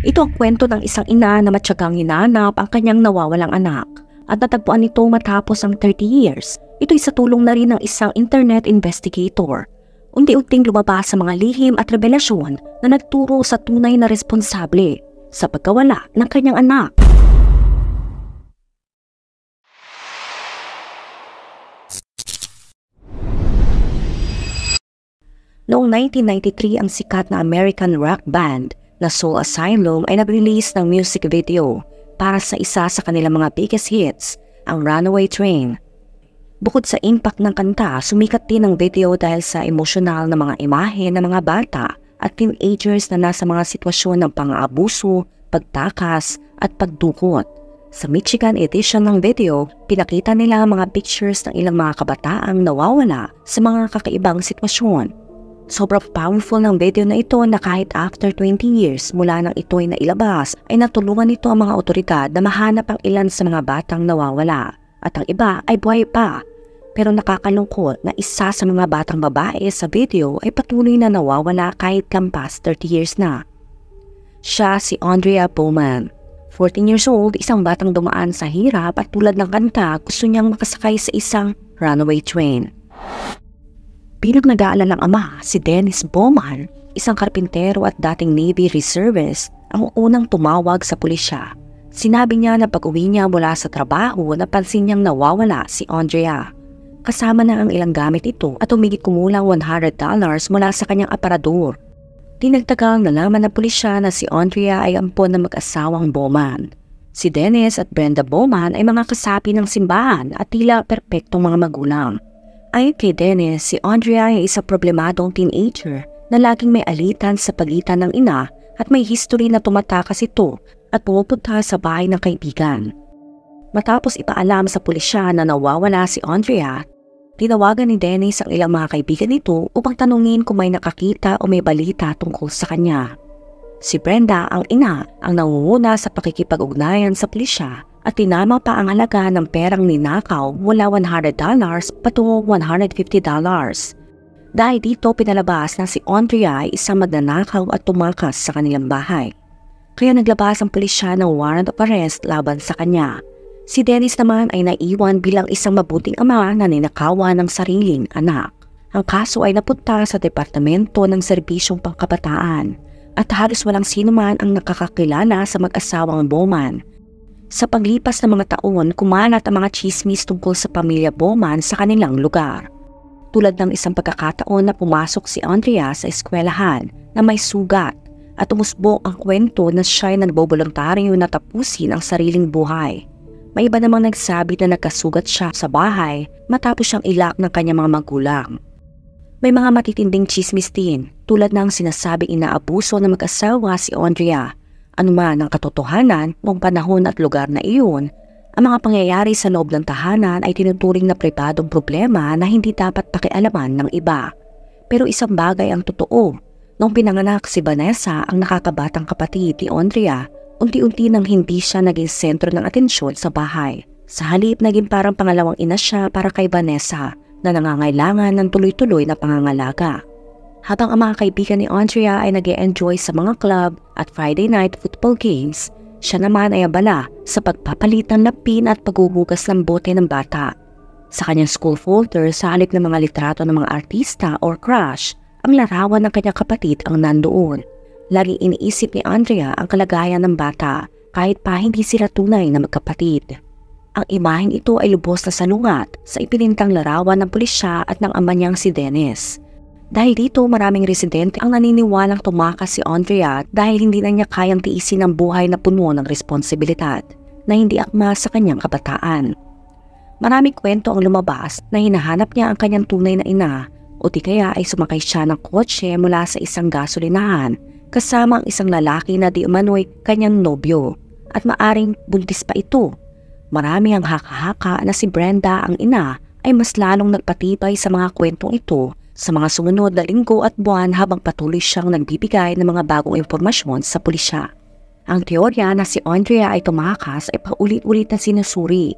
Ito ang kwento ng isang ina na matyagang hinanap ang kanyang nawawalang anak at natagpuan nito matapos ang 30 years. Ito'y sa tulong na rin ng isang internet investigator. Unti-unting lumabas sa mga lihim at revelasyon na nagturo sa tunay na responsable sa pagkawala ng kanyang anak. Noong 1993, ang sikat na American rock band na Soul Asylum ay nag-release ng music video para sa isa sa kanilang mga biggest hits, ang Runaway Train. Bukod sa impact ng kanta, sumikat din ang video dahil sa emosyonal na mga imahe ng mga bata at teenagers na nasa mga sitwasyon ng pang-aabuso, pagtakas at pagdukot. Sa Michigan edition ng video, pinakita nila ang mga pictures ng ilang mga kabataang nawawala sa mga kakaibang sitwasyon. Sobrang powerful ng video na ito na kahit after 20 years mula nang ito'y nailabas ay natulungan nito ang mga otoridad na mahanap ang ilan sa mga batang nawawala at ang iba ay buhay pa. Pero nakakalungkot na isa sa mga batang babae sa video ay patuloy na nawawala kahit lampas 30 years na. Siya si Andrea Bowman. 14 years old, isang batang dumaan sa hirap at tulad ng kanta gusto niyang makasakay sa isang runaway train. Bilang nag-aalala ng ama, si Dennis Bowman, isang karpintero at dating Navy reservist, ang unang tumawag sa pulisya. Sinabi niya na pag-uwi niya mula sa trabaho, napansin niyang nawawala si Andrea. Kasama na ang ilang gamit ito at humigit kumulang $100 mula sa kanyang aparador. Di nagtagal nalaman ng pulisya na si Andrea ay ampon ng mag-asawang Bowman. Si Dennis at Brenda Bowman ay mga kasapi ng simbahan at tila perpektong mga magulang. Ayon kay Dennis, si Andrea ay isang problemadong teenager na laging may alitan sa pagitan ng ina at may history na tumatakas ito at pumupunta sa bahay ng kaibigan. Matapos ipaalam sa pulisya na nawawala si Andrea, tinawagan ni Dennis ang ilang mga kaibigan nito upang tanungin kung may nakakita o may balita tungkol sa kanya. Si Brenda, ang ina, ang nangunguna sa pakikipag-ugnayan sa pulisya at tinama pa ang halaga ng perang ninakaw mula $100 patungo $150. Dahil dito pinalabas na si Andrea ay isang magnanakaw at tumakas sa kanilang bahay. Kaya naglabas ang pulisya ng warrant of arrest laban sa kanya. Si Dennis naman ay naiwan bilang isang mabuting ama na ninakawan ng sariling anak. Ang kaso ay napunta sa Departamento ng Serbisyong Pangkabataan at halos walang sino man ang nakakakilala sa mag-asawang Bowman. Sa paglipas ng mga taon, kumalat ang mga chismis tungkol sa pamilya Bowman sa kanilang lugar. Tulad ng isang pagkakataon na pumasok si Andrea sa eskwelahan na may sugat at umusbong ang kwento na siya ay nagboboluntaryo na tapusin ang sariling buhay. May iba namang nagsabi na nagkasugat siya sa bahay matapos siyang ilak ng kanyang mga magulang. May mga matitinding chismis din tulad ng sinasabing inaabuso ng mag-asawa si Andrea. Anuman ang katotohanan noong panahon at lugar na iyon, ang mga pangyayari sa loob ng tahanan ay tinuturing na pribadong problema na hindi dapat pakialaman ng iba. Pero isang bagay ang totoo, noong pinanganak si Vanessa, ang nakakabatang kapatid ni Andrea, unti-unti nang hindi siya naging sentro ng atensyon sa bahay. Sa halip, naging parang pangalawang ina siya para kay Vanessa na nangangailangan ng tuloy-tuloy na pangangalaga. Habang ang mga kaibigan ni Andrea ay nag-e-enjoy sa mga club at Friday night football games, siya naman ay abala sa pagpapalit ng napin at paghuhugas ng bote ng bata. Sa kanyang school folder, sa halip ng mga litrato ng mga artista or crush, ang larawan ng kanyang kapatid ang nandoon. Laging iniisip ni Andrea ang kalagayan ng bata kahit pa hindi sila tunay na magkapatid. Ang imaheng ito ay lubos na salungat sa ipinintang larawan ng pulisya at ng ama niyang si Dennis. Dahil dito, maraming residente ang naniniwalang tumakas si Andrea dahil hindi na niya kayang tiisin ang buhay na puno ng responsibilidad na hindi akma sa kanyang kabataan. Maraming kwento ang lumabas na hinahanap niya ang kanyang tunay na ina o di kaya ay sumakay siya ng kotse mula sa isang gasolinahan kasama ang isang lalaki na di umano'y kanyang nobyo at maaring buntis pa ito. Marami ang haka-haka na si Brenda, ang ina, ay mas lalong nagpatibay sa mga kwentong ito sa mga sumunod na linggo at buwan habang patuloy siyang nagbibigay ng mga bagong impormasyon sa pulisya. Ang teorya na si Andrea ay tumakas ay paulit-ulit na sinusuri.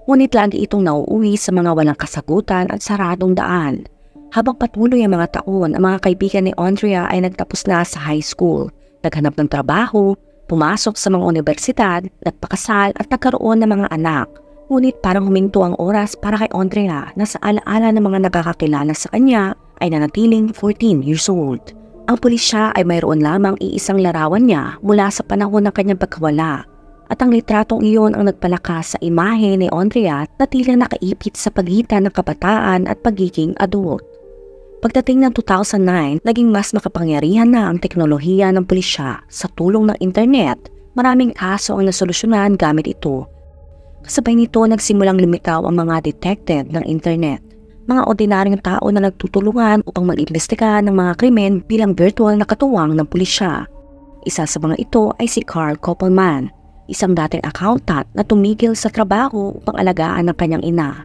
Ngunit lagi itong nauuwi sa mga walang kasagutan at saradong daan. Habang patuloy ang mga taon, ang mga kaibigan ni Andrea ay nagtapos na sa high school, naghanap ng trabaho, Pumasok sa mga universidad, nagpakasal at nagkaroon ng mga anak. Ngunit parang huminto ang oras para kay Andrea na sa alaala ng mga nakakakilala sa kanya ay nanatiling 14 years old. Ang pulisya ay mayroon lamang iisang larawan niya mula sa panahon ng kanyang pagkawala. At ang litratong iyon ang nagpalakas sa imahe ni Andrea na tila nakaipit sa pagitan ng kabataan at pagiging adult. Pagdating ng 2009, naging mas makapangyarihan na ang teknolohiya ng pulisya sa tulong ng internet. Maraming kaso ang nasolusyonan gamit ito. Kasabay nito nagsimulang lumitaw ang mga detective ng internet. Mga ordinaryong tao na nagtutulungan upang mag-imbestiga ng mga krimen bilang virtual na katuwang ng pulisya. Isa sa mga ito ay si Carl Koppelman, isang dating accountant na tumigil sa trabaho upang alagaan ng kanyang ina.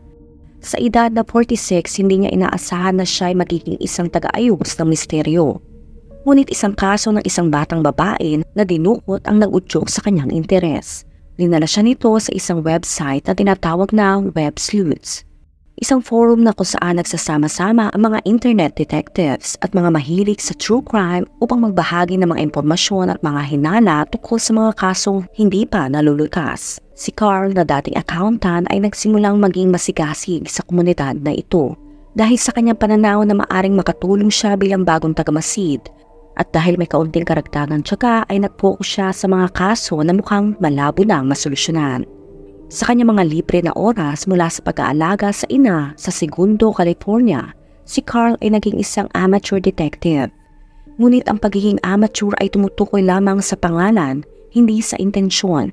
Sa edad na 46, hindi niya inaasahan na siya ay magiging isang taga-ayos ng misteryo. Ngunit isang kaso ng isang batang babae na dinukot ang nag-udyok sa kanyang interes. Dinala siya nito sa isang website na tinatawag na Web Sleuths. Isang forum na kung saan nagsasama-sama ang mga internet detectives at mga mahilig sa true crime upang magbahagi ng mga impormasyon at mga hinala tungkol sa mga kasong hindi pa nalulutas. Si Carl na dating accountant ay nagsimulang maging masigasig sa komunidad na ito dahil sa kanyang pananaw na maaring makatulong siya bilang bagong tagamasid. At dahil may kaunting karagdagang tiyaga ay nag-focus siya sa mga kaso na mukhang malabo nang masolusyonan. Sa kanyang mga libre na oras mula sa pag-aalaga sa ina sa Segundo, California, si Carl ay naging isang amateur detective. Ngunit ang pagiging amateur ay tumutukoy lamang sa pangalan, hindi sa intensyon.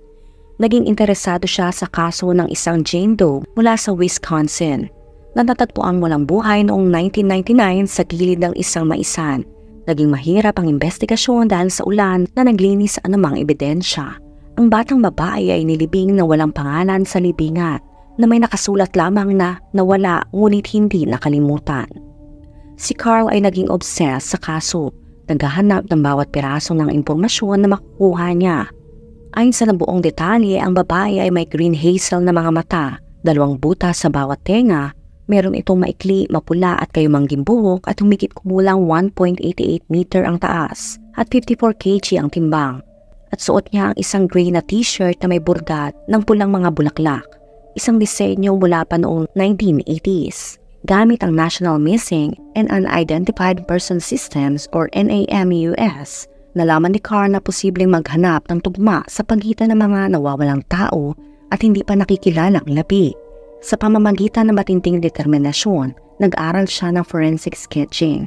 Naging interesado siya sa kaso ng isang Jane Doe mula sa Wisconsin na natatpuang walang buhay noong 1999 sa gilid ng isang maisan. Naging mahirap ang investigasyon dahil sa ulan na naglinis sa anumang ebidensya. Ang batang babae ay nilibing na walang pangalan sa libingan na may nakasulat lamang na nawala ngunit hindi nakalimutan. Si Carl ay naging obsessed sa kaso, naghahanap ng bawat piraso ng impormasyon na makukuha niya. Ayon sa nabuong detalye, ang babae ay may green hazel na mga mata, 2 butas sa bawat tenga, meron itong maikli, mapula at kayumangging buhok at humigit kumulang 1.88 meter ang taas at 54 kg ang timbang. At suot niya ang isang gray na t-shirt na may burgat ng pulang mga bulaklak, isang disenyo mula pa noong 1980s. Gamit ang National Missing and Unidentified Person Systems or NAMUS, nalaman ni Carl na posibleng maghanap ng tugma sa pagitan ng mga nawawalang tao at hindi pa nakikilalang labi. Sa pamamagitan ng matinding determinasyon, nag-aral siya ng forensic sketching.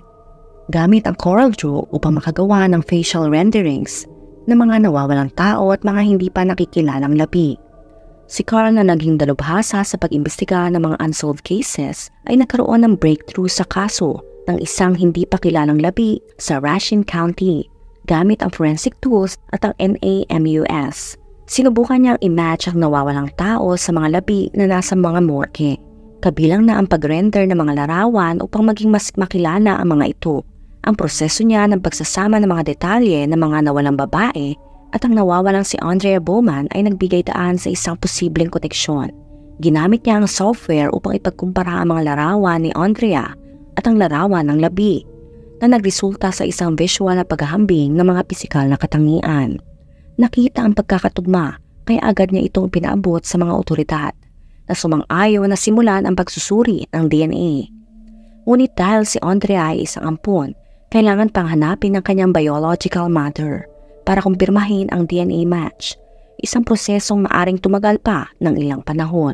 Gamit ang CorelDRAW upang makagawa ng facial renderings ng mga nawawalang tao at mga hindi pa nakikilalang labi. Si Carl na naging dalubhasa sa pag-imbestiga ng mga unsolved cases ay nagkaroon ng breakthrough sa kaso ng isang hindi pa kilalang labi sa Racine County gamit ang forensic tools at ang NAMUS. Sinubukan niyang i-match ang nawawalang tao sa mga labi na nasa mga morgue. Kabilang na ang pag-render ng mga larawan upang maging mas makilala ang mga ito. Ang proseso niya ng pagsasama ng mga detalye ng mga nawalang babae at ang nawawalang si Andrea Bowman ay nagbigay daan sa isang posibleng koneksyon. Ginamit niya ang software upang ipagkumpara ang mga larawan ni Andrea at ang larawan ng labi na nagresulta sa isang visual na paghahambing ng mga pisikal na katangian. Nakita ang pagkakatugma kaya agad niya itong pinaabot sa mga otoridad na sumang-ayon na simulan ang pagsusuri ng DNA. Ngunit dahil si Andrea ay isang ampon, kailangan pang hanapin ang kanyang biological mother para kumpirmahin ang DNA match, isang prosesong maaring tumagal pa ng ilang panahon.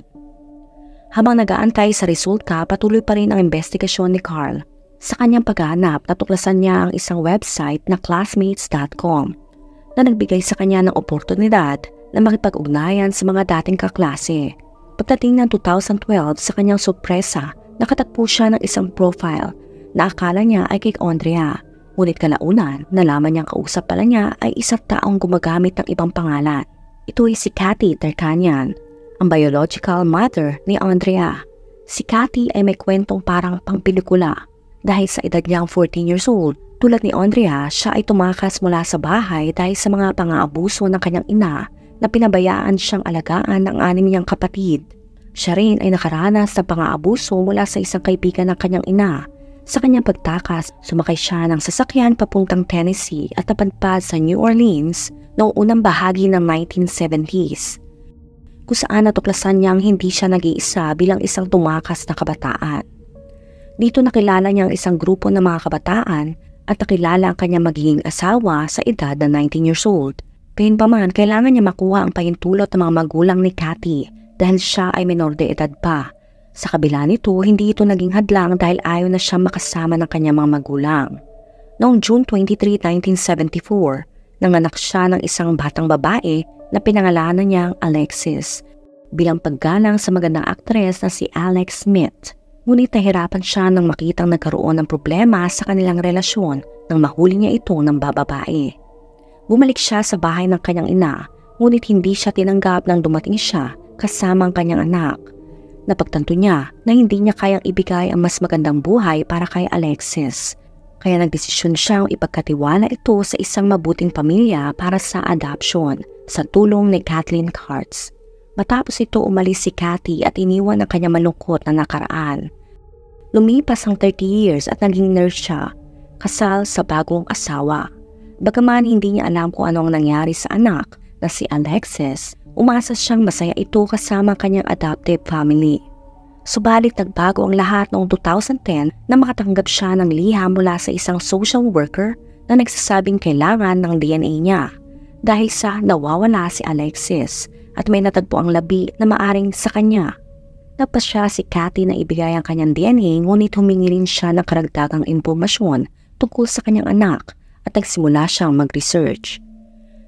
Habang nag-aantay sa resulta, patuloy pa rin ang investigasyon ni Carl. Sa kanyang paghahanap, natuklasan niya ang isang website na classmates.com na nagbigay sa kanya ng oportunidad na makipag-ugnayan sa mga dating kaklase. Pagdating ng 2012 sa kanyang sorpresa, nakatagpo siya ng isang profile na akala niya ay kay Andrea. Ngunit kalaunan, nalaman niyang kausap pala niya ay isang taong gumagamit ng ibang pangalan. Ito ay si Kathy Tarkanian, ang biological mother ni Andrea. Si Kathy ay may kwentong parang pangpelikula. Dahil sa edad niyang 14 years old, tulad ni Andrea, siya ay tumakas mula sa bahay dahil sa mga pang-aabuso ng kanyang ina na pinabayaan siyang alagaan ng 6 niyang kapatid. Siya rin ay nakaranas ng pang-aabuso mula sa isang kaibigan ng kanyang ina. Sa kanyang pagtakas, sumakay siya ng sasakyan papuntang Tennessee at napadpad sa New Orleans noong unang bahagi ng 1970s, kung saan natuklasan niyang hindi siya nag-iisa bilang isang tumakas na kabataan. Dito nakilala niya ang isang grupo ng mga kabataan at nakilala ang kanyang magiging asawa sa edad na 19 years old. Gayunpaman, kailangan niya makuha ang pahintulot ng mga magulang ni Cathy dahil siya ay menor de edad pa. Sa kabila nito, hindi ito naging hadlang dahil ayaw na siya makasama ng kanyang mga magulang. Noong June 23, 1974, nanganak siya ng isang batang babae na pinangalanan niyang Alexis bilang paggalang sa magandang aktres na si Alex Smith. Ngunit nahirapan siya nang makitang nagkaroon ng problema sa kanilang relasyon nang mahuli niya ito ng bababae. Bumalik siya sa bahay ng kanyang ina, ngunit hindi siya tinanggap nang dumating siya kasama ang kanyang anak. Napagtanto niya na hindi niya kayang ibigay ang mas magandang buhay para kay Alexis. Kaya nagdesisyon siyang ipagkatiwala ito sa isang mabuting pamilya para sa adoption sa tulong ni Kathleen Kartz. Matapos ito umalis si Cathy at iniwan ang kanyang malungkot na nakaraan. Lumipas ang 30 years at naging nurse siya, kasal sa bagong asawa. Bagaman hindi niya alam kung ano ang nangyari sa anak na si Alexis, umasa siyang masaya ito kasama kanyang adoptive family. Subalit nagbago ang lahat noong 2010 na makatanggap siya ng liham mula sa isang social worker na nagsasabing kailangan ng DNA niya dahil sa nawawala si Alexis at may natagpo ang labi na maaring sa kanya. Nagpasya si Cathy na ibigay ang kanyang DNA ngunit humingi rin siya ng karagdagang impormasyon tungkol sa kanyang anak at nagsimula siyang mag-research.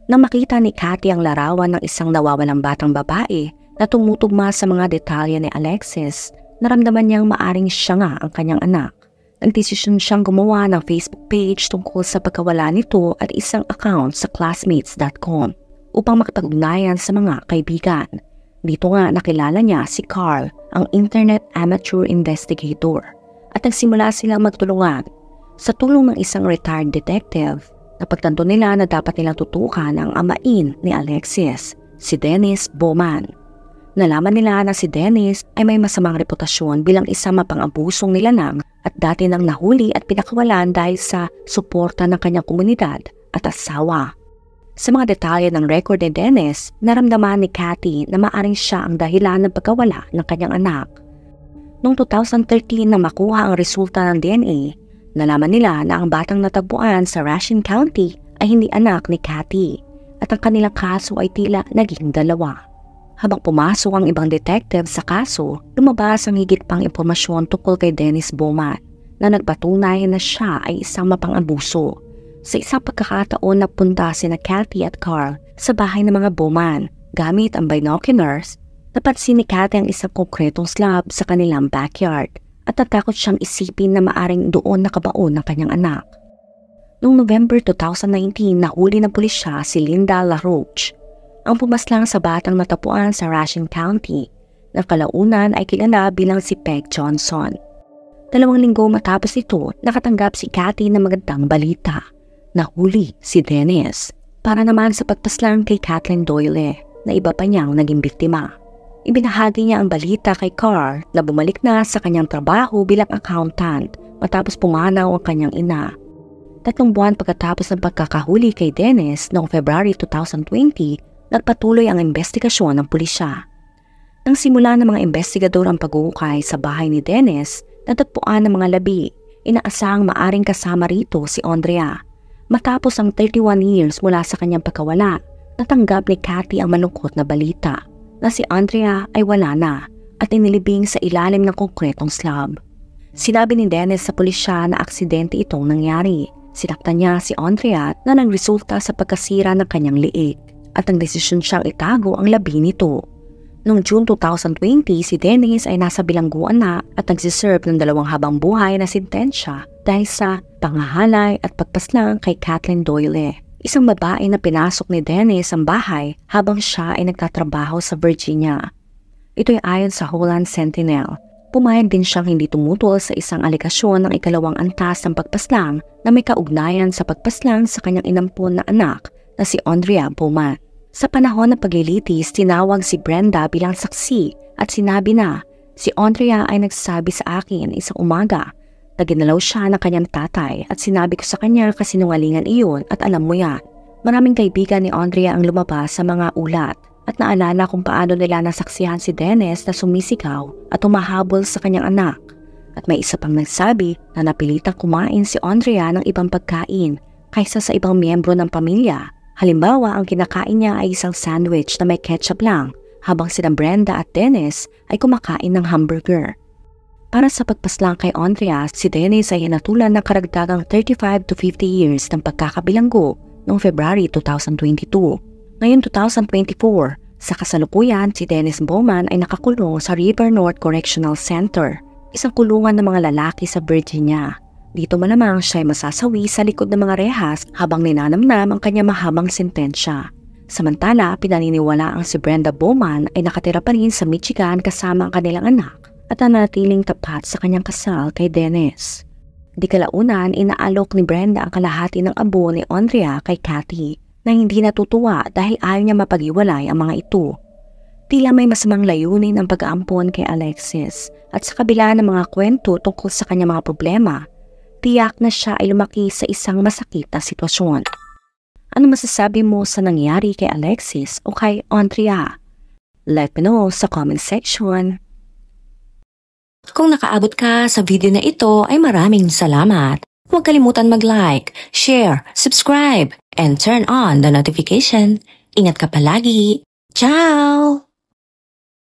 Nang makita ni Cathy ang larawan ng isang nawawalang batang babae na tumutugma sa mga detalye ni Alexis, naramdaman niyang maaring siya nga ang kanyang anak. Nagdesisyon siyang gumawa ng Facebook page tungkol sa pagkawala nito at isang account sa classmates.com upang makipag-ugnayan sa mga kaibigan. Dito nga nakilala niya si Carl, ang internet amateur investigator, at nagsimula silang magtulungan. Sa tulong ng isang retired detective, napagtanto nila na dapat nilang tutukan ang amain ni Alexis, si Dennis Bowman. Nalaman nila na si Dennis ay may masamang reputasyon bilang isang mapang-abusong nilanang at dati nang nahuli at pinakawalan dahil sa suporta ng kanyang komunidad at asawa. Sa mga detalye ng record ni Dennis, naramdaman ni Cathy na maaring siya ang dahilan ng pagkawala ng kanyang anak. Noong 2013 na makuha ang resulta ng DNA, nalaman nila na ang batang natagpuan sa Racine County ay hindi anak ni Cathy at ang kanilang kaso ay tila naging dalawa. Habang pumasok ang ibang detective sa kaso, lumabas ang higit pang impormasyon tungkol kay Dennis Bowman na nagpatunay na siya ay isang mapang-abuso. Sa isang pagkakataon napunta sina Cathy at Carl sa bahay ng mga Bowman gamit ang binoculars, napansin ni Cathy ang isang konkretong slab sa kanilang backyard at natakot siyang isipin na maaring doon nakabaon ng kanyang anak. Noong November 2019, nahuli ng pulisya si Linda LaRoche, ang pumaslang sa batang natapuan sa Racine County na kalaunan ay kilala bilang si Peg Johnson. 2 linggo matapos ito, nakatanggap si Cathy ng magandang balita. Nahuli si Dennis para naman sa pagpaslang kay Kathleen Doyle na iba pa niyang naging biktima. Ibinahagi niya ang balita kay Carl na bumalik na sa kanyang trabaho bilang accountant matapos pumanaw ang kanyang ina. 3 buwan pagkatapos ng pagkakahuli kay Dennis noong February 2020, nagpatuloy ang investigasyon ng pulisya. Nang simula ng mga investigador ang pag-uukay sa bahay ni Dennis, natagpuan ng mga labi. Inaasahang maaring kasama rito si Andrea. Matapos ang 31 years mula sa kanyang pagkawala, natanggap ni Cathy ang malungkot na balita na si Andrea ay wala na at inilibing sa ilalim ng konkretong slab. Sinabi ni Dennis sa pulisya na aksidente itong nangyari. Sinaktan niya si Andrea na nagresulta sa pagkasira ng kanyang liig at ang desisyon siyang itago ang labi nito. Noong June 2020, si Dennis ay nasa bilangguan na at nagsiserve ng 2 habang buhay na sentensya dahil sa pangahalay at pagpaslang kay Kathleen Doyle, isang babae na pinasok ni Dennis ang bahay habang siya ay nagtatrabaho sa Virginia. Ito ay ayon sa Holland Sentinel. Pumayag din siyang hindi tumutol sa isang alegasyon ng 2nd antas ng pagpaslang na may kaugnayan sa pagpaslang sa kanyang inampun na anak na si Andrea Bowman. Sa panahon ng paglilitis, tinawag si Brenda bilang saksi at sinabi na si Andrea ay nagsabi sa akin isang umaga na ginalaw siya ng kanyang tatay at sinabi ko sa kanya kasinungalingan iyon at alam mo yan. Maraming kaibigan ni Andrea ang lumabas sa mga ulat at naalala kung paano nila nasaksihan si Dennis na sumisigaw at humahabol sa kanyang anak. At may isa pang nagsabi na napilitang kumain si Andrea ng ibang pagkain kaysa sa ibang miyembro ng pamilya. Halimbawa, ang kinakain niya ay isang sandwich na may ketchup lang, habang sina Brenda at Dennis ay kumakain ng hamburger. Para sa pagpaslang kay Andrea, si Dennis ay hinatulan ng karagdagang 35 to 50 years ng pagkakabilanggo noong February 2022. Ngayon 2024, sa kasalukuyan si Dennis Bowman ay nakakulong sa River North Correctional Center, isang kulungan ng mga lalaki sa Virginia. Dito malamang siya ay masasawi sa likod ng mga rehas habang ninanamnam ang kanyang mahabang sentensya. Samantala, pinaniniwala ang si Brenda Bowman ay nakatira pa rin sa Michigan kasama ang kanilang anak at nanatiling tapat sa kanyang kasal kay Dennis. Di kalaunan, inaalok ni Brenda ang kalahati ng abo ni Andrea kay Kathy na hindi natutuwa dahil ayaw niya mapag-iwalay ang mga ito. Tila may masamang layunin ang pag-aampon kay Alexis at sa kabila ng mga kwento tungkol sa kanyang mga problema, tiyak na siya ay lumaki sa isang masakit na sitwasyon. Ano masasabi mo sa nangyari kay Alexis o kay Andrea? Let me know sa comment section. Kung nakaabot ka sa video na ito ay maraming salamat. Huwag kalimutan mag-like, share, subscribe, and turn on the notification. Ingat ka palagi. Ciao!